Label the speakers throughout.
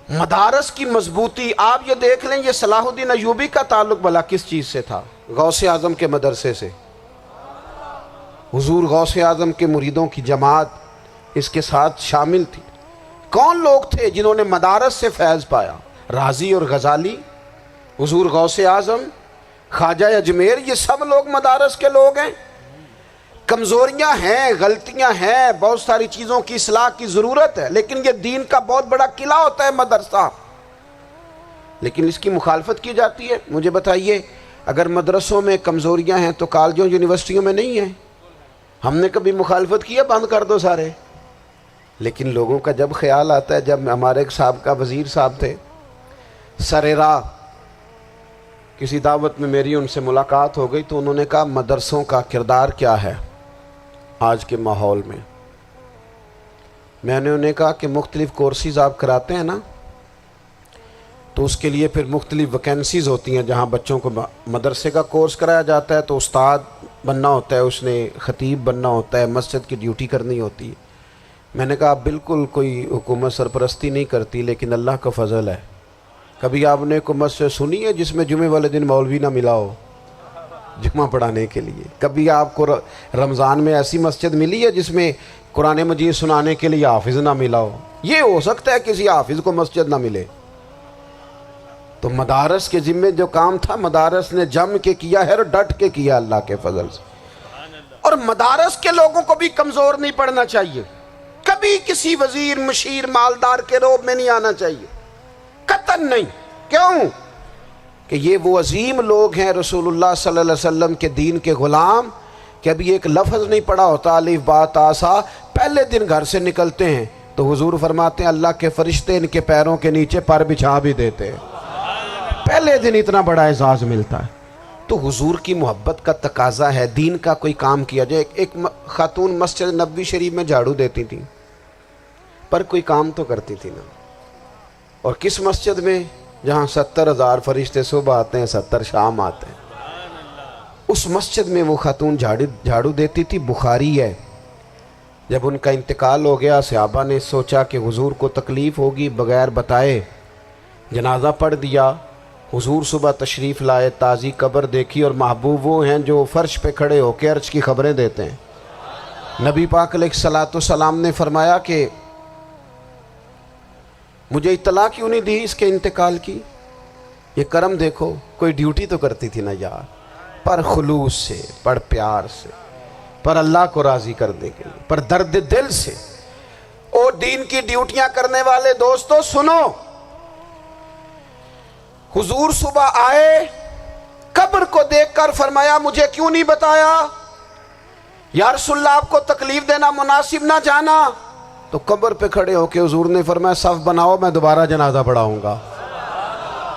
Speaker 1: مدارس کی مضبوطی آپ یہ دیکھ لیں، یہ صلاح الدین ایوبی کا تعلق بھلا کس چیز سے تھا؟ غوث اعظم کے مدرسے سے۔ حضور غوث اعظم کے مریدوں کی جماعت اس کے ساتھ شامل تھی۔ کون لوگ تھے جنہوں نے مدارس سے فیض پایا؟ رازی اور غزالی، حضور غوث اعظم، خواجہ اجمیر، یہ سب لوگ مدارس کے لوگ ہیں۔ کمزوریاں ہیں، غلطیاں ہیں، بہت ساری چیزوں کی اصلاح کی ضرورت ہے، لیکن یہ دین کا بہت بڑا قلعہ ہوتا ہے مدرسہ، لیکن اس کی مخالفت کی جاتی ہے۔ مجھے بتائیے، اگر مدرسوں میں کمزوریاں ہیں تو کالجوں یونیورسٹیوں میں نہیں ہیں؟ ہم نے کبھی مخالفت کی ہے بند کر دو سارے؟ لیکن لوگوں کا جب خیال آتا ہے، جب ہمارے ایک سابقہ وزیر صاحب تھے سر راہ، کسی دعوت میں میری ان سے ملاقات ہو گئی تو انہوں نے کہا مدرسوں کا کردار کیا ہے آج کے ماحول میں؟ میں نے انہیں کہا کہ مختلف کورسز آپ کراتے ہیں نا، تو اس کے لیے پھر مختلف ویکنسیز ہوتی ہیں۔ جہاں بچوں کو مدرسے کا کورس کرایا جاتا ہے تو استاد بننا ہوتا ہے، اس نے خطیب بننا ہوتا ہے، مسجد کی ڈیوٹی کرنی ہوتی ہے۔ میں نے کہا آپ بالکل کوئی حکومت سرپرستی نہیں کرتی، لیکن اللہ کا فضل ہے، کبھی آپ نے کوئی مسجد سنی ہے جس میں جمعے والے دن مولوی نہ ملا ہو جمعہ پڑھانے کے لیے؟ کبھی آپ کو رمضان میں ایسی مسجد ملی ہے جس میں قرآن مجید سنانے کے لیے حافظ نہ ملا ہو؟ یہ ہو سکتا ہے کسی حافظ کو مسجد نہ ملے۔ تو مدارس کے ذمے جو کام تھا مدارس نے جم کے کیا ہے اور ڈٹ کے کیا اللہ کے فضل سے۔ اور مدارس کے لوگوں کو بھی کمزور نہیں پڑنا چاہیے، کبھی کسی وزیر مشیر مالدار کے روب میں نہیں آنا چاہیے، قطعاً نہیں۔ کیوں؟ کہ یہ وہ عظیم لوگ ہیں رسول اللہ صلی اللہ علیہ وسلم کے دین کے غلام، کہ ابھی ایک لفظ نہیں پڑا ہوتا الف با تا سا، پہلے دن گھر سے نکلتے ہیں تو حضور فرماتے ہیں اللہ کے فرشتے ان کے پیروں کے نیچے پر بچھا بھی دیتے ہیں، پہلے دن اتنا بڑا اعزاز ملتا ہے۔ تو حضور کی محبت کا تقاضا ہے، دین کا کوئی کام کیا جائے۔ ایک خاتون مسجد نبوی شریف میں جھاڑو دیتی تھی، پر کوئی کام تو کرتی تھی نا۔ اور کس مسجد میں؟ جہاں 70,000 فرشتے صبح آتے ہیں 70 شام آتے ہیں، اس مسجد میں وہ خاتون جھاڑو دیتی تھی۔ بخاری ہے، جب ان کا انتقال ہو گیا صحابہ نے سوچا کہ حضور کو تکلیف ہوگی، بغیر بتائے جنازہ پڑھ دیا۔ حضور صبح تشریف لائے، تازی قبر دیکھی، اور محبوب وہ ہیں جو فرش پہ کھڑے ہو کے عرش کی خبریں دیتے ہیں۔ نبی پاک علیہ الصلوۃ والسلام نے فرمایا کہ مجھے اطلاع کیوں نہیں دی اس کے انتقال کی؟ یہ کرم دیکھو، کوئی ڈیوٹی تو کرتی تھی نا یار، پر خلوص سے، پر پیار سے، پر اللہ کو راضی کرنے کے لیے، پر درد دل سے۔ اور دین کی ڈیوٹیاں کرنے والے دوستو سنو، حضور صبح آئے، قبر کو دیکھ کر فرمایا مجھے کیوں نہیں بتایا؟ یا رسول اللہ آپ کو تکلیف دینا مناسب نہ جانا؟ تو قبر پہ کھڑے ہو کے حضور نے فرمایا صف بناؤ میں دوبارہ جنازہ پڑھاؤں گا،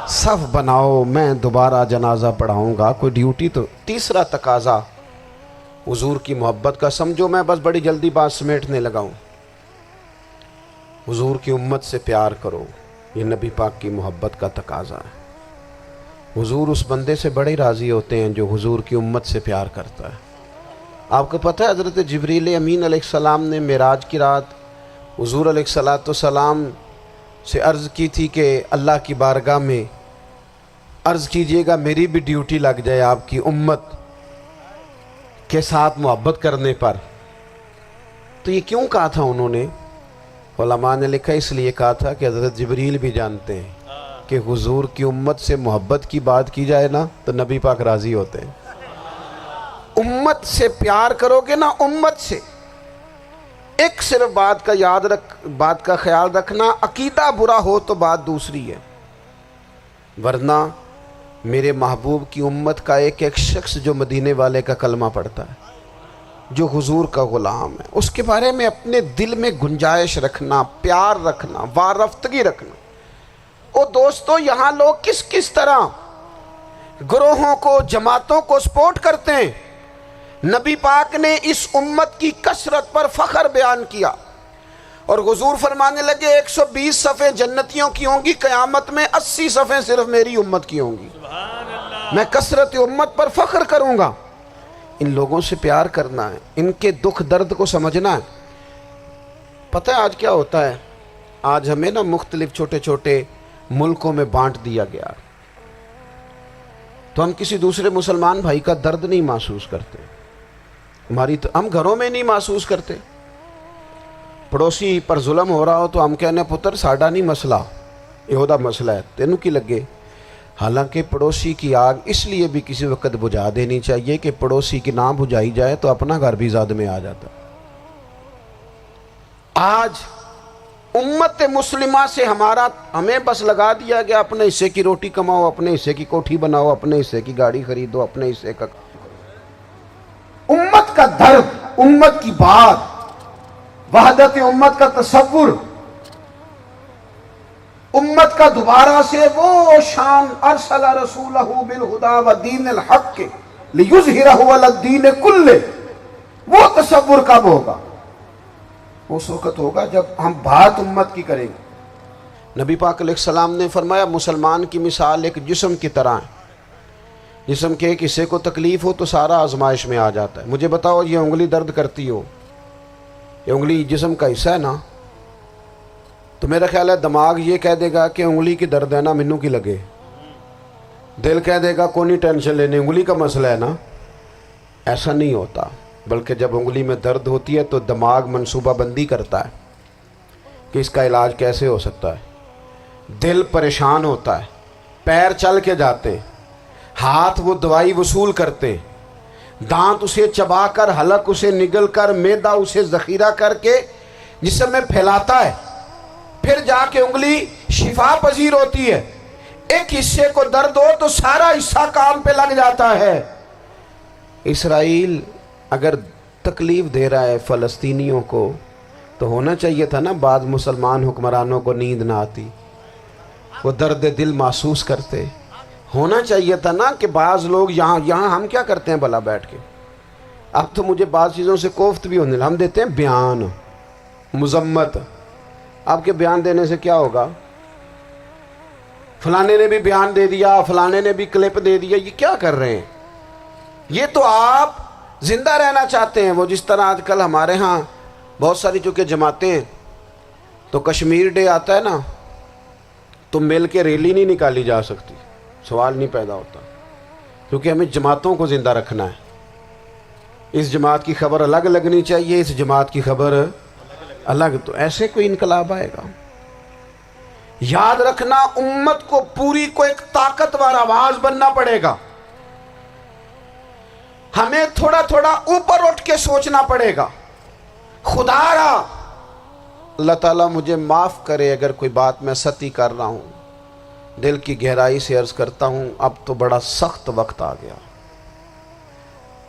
Speaker 1: صف بناؤ میں دوبارہ جنازہ پڑھاؤں گا۔ کوئی ڈیوٹی تو۔ تیسرا تقاضا حضور کی محبت کا، سمجھو میں بس بڑی جلدی بات سمیٹنے لگا ہوں۔ حضور کی امت سے پیار کرو، یہ نبی پاک کی محبت کا تقاضا ہے۔ حضور اس بندے سے بڑے راضی ہوتے ہیں جو حضور کی امت سے پیار کرتا ہے۔ آپ کو پتہ ہے حضرت جبریل امین علیہ السلام نے معراج کی رات حضور علیہ الصلوۃ والسلام سے عرض کی تھی کہ اللہ کی بارگاہ میں عرض کیجئے گا میری بھی ڈیوٹی لگ جائے آپ کی امت کے ساتھ محبت کرنے پر۔ تو یہ کیوں کہا تھا انہوں نے؟ علماء نے لکھا اس لیے کہا تھا کہ حضرت جبریل بھی جانتے ہیں کہ حضور کی امت سے محبت کی بات کی جائے نا تو نبی پاک راضی ہوتے ہیں۔ امت سے پیار کرو گے نا، امت سے۔ ایک صرف بات کا خیال رکھنا، عقیدہ برا ہو تو بات دوسری ہے، ورنہ میرے محبوب کی امت کا ایک ایک شخص جو مدینے والے کا کلمہ پڑھتا ہے، جو حضور کا غلام ہے، اس کے بارے میں اپنے دل میں گنجائش رکھنا، پیار رکھنا، وارفتگی رکھنا۔ اور دوستو یہاں لوگ کس طرح گروہوں کو، جماعتوں کو سپورٹ کرتے ہیں۔ نبی پاک نے اس امت کی کثرت پر فخر بیان کیا، اور حضور فرمانے لگے 120 صفیں جنتیوں کی ہوں گی، قیامت میں 80 صفیں صرف میری امت کی ہوں گی، میں کثرت امت پر فخر کروں گا۔ ان لوگوں سے پیار کرنا ہے، ان کے دکھ درد کو سمجھنا ہے۔ پتہ ہے آج کیا ہوتا ہے؟ آج ہمیں نا مختلف چھوٹے چھوٹے ملکوں میں بانٹ دیا گیا، تو ہم کسی دوسرے مسلمان بھائی کا درد نہیں محسوس کرتے، ہم گھروں میں نہیں محسوس کرتے۔ پڑوسی پر ظلم ہو رہا ہو تو ہم کہنے پتر ساڈا نہیں مسئلہ، یہ مسئلہ ہے، تینوں کی لگے۔ حالانکہ پڑوسی کی آگ اس لیے بھی کسی وقت بجھا دینی چاہیے کہ پڑوسی کی نہ بجھائی جائے تو اپنا گھر بھی زاد میں آ جاتا۔ آج امت مسلمہ سے ہمیں بس لگا دیا گیا اپنے حصے کی روٹی کماؤ، اپنے حصے کی کوٹھی بناؤ، اپنے حصے کی گاڑی خریدو، اپنے حصے کا۔ امت کا درد، امت کی بات، وحدت امت کا تصور، امت کا دوبارہ سے وہ شان، ارسل رسولہ بالہدی ودین الحق لیظہرہ علی الدین کلہ، وہ تصور کب ہوگا؟ اس وقت ہوگا جب ہم بات امت کی کریں گے۔ نبی پاک علیہ السلام نے فرمایا مسلمان کی مثال ایک جسم کی طرح ہے، جسم کے ایک حصے کو تکلیف ہو تو سارا آزمائش میں آ جاتا ہے۔ مجھے بتاؤ یہ انگلی درد کرتی ہو، یہ انگلی جسم کا حصہ ہے نا، تو میرا خیال ہے دماغ یہ کہہ دے گا کہ انگلی کی درد ہے نا مینوں کی لگے، دل کہہ دے گا کوئی نہیں ٹینشن لینے، انگلی کا مسئلہ ہے نا۔ ایسا نہیں ہوتا، بلکہ جب انگلی میں درد ہوتی ہے تو دماغ منصوبہ بندی کرتا ہے کہ اس کا علاج کیسے ہو سکتا ہے، دل پریشان ہوتا ہے، پیر چل کے جاتے، ہاتھ وہ دوائی وصول کرتے، دانت اسے چبا کر، حلق اسے نگل کر، معدہ اسے ذخیرہ کر کے جسم میں پھیلاتا ہے، پھر جا کے انگلی شفا پذیر ہوتی ہے۔ ایک حصے کو درد ہو تو سارا حصہ کام پہ لگ جاتا ہے۔ اسرائیل اگر تکلیف دے رہا ہے فلسطینیوں کو تو ہونا چاہیے تھا نا بعض مسلمان حکمرانوں کو نیند نہ آتی، وہ درد دل محسوس کرتے، ہونا چاہیے تھا نا کہ بعض لوگ یہاں ہم کیا کرتے ہیں بھلا بیٹھ کے، اب تو مجھے بعض چیزوں سے کوفت بھی ہونے لگا، ہم دیتے ہیں بیان، مذمت، آپ کے بیان دینے سے کیا ہوگا؟ فلانے نے بھی بیان دے دیا، فلانے نے بھی کلپ دے دیا، یہ کیا کر رہے ہیں؟ یہ تو آپ زندہ رہنا چاہتے ہیں۔ وہ جس طرح آج کل ہمارے ہاں بہت ساری چونکہ جماعتیں ہیں تو کشمیر ڈے آتا ہے نا تو مل کے ریلی نہیں نکالی جا سکتی، سوال نہیں پیدا ہوتا، کیونکہ ہمیں جماعتوں کو زندہ رکھنا ہے۔ اس جماعت کی خبر الگ لگنی چاہیے، اس جماعت کی خبر الگ، تو ایسے کوئی انقلاب آئے گا؟ یاد رکھنا امت کو پوری کو ایک طاقتور آواز بننا پڑے گا، ہمیں تھوڑا تھوڑا اوپر اٹھ کے سوچنا پڑے گا۔ خدا را اللہ تعالیٰ مجھے معاف کرے اگر کوئی بات میں سطحی کر رہا ہوں، دل کی گہرائی سے عرض کرتا ہوں اب تو بڑا سخت وقت آ گیا۔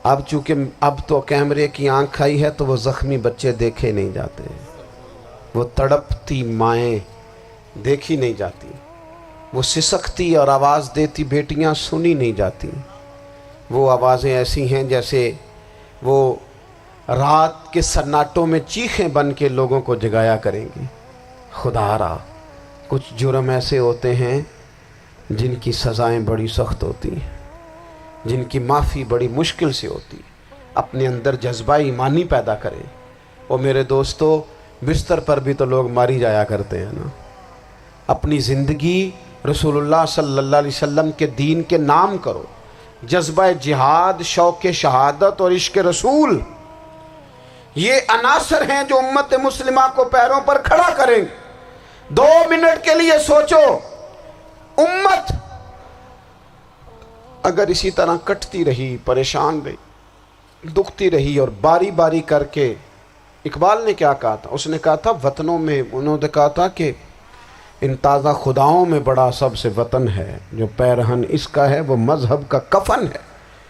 Speaker 1: اب چونکہ اب تو کیمرے کی آنکھ آئی ہے تو وہ زخمی بچے دیکھے نہیں جاتے، وہ تڑپتی مائیں دیکھی نہیں جاتی، وہ سسکتی اور آواز دیتی بیٹیاں سنی نہیں جاتی۔ وہ آوازیں ایسی ہیں جیسے وہ رات کے سناٹوں میں چیخیں بن کے لوگوں کو جگایا کریں گی۔ خدا را کچھ جرم ایسے ہوتے ہیں جن کی سزائیں بڑی سخت ہوتی ہیں، جن کی معافی بڑی مشکل سے ہوتی۔ اپنے اندر جذبہ ایمانی پیدا کریں۔ اور میرے دوستو بستر پر بھی تو لوگ ماری جایا کرتے ہیں نا۔ اپنی زندگی رسول اللہ صلی اللہ علیہ وسلم کے دین کے نام کرو، جذبہ جہاد، شوق شہادت اور عشق رسول، یہ عناصر ہیں جو امت مسلمہ کو پیروں پر کھڑا کریں۔ 2 منٹ کے لیے سوچو، امت اگر اسی طرح کٹتی رہی، پریشان رہی، دکھتی رہی اور باری باری کر کے، اقبال نے کیا کہا تھا؟ اس نے کہا تھا وطنوں میں، انہوں نے کہا تھا کہ ان تازہ خداؤں میں بڑا سب سے وطن ہے، جو پیرہن اس کا ہے وہ مذہب کا کفن ہے۔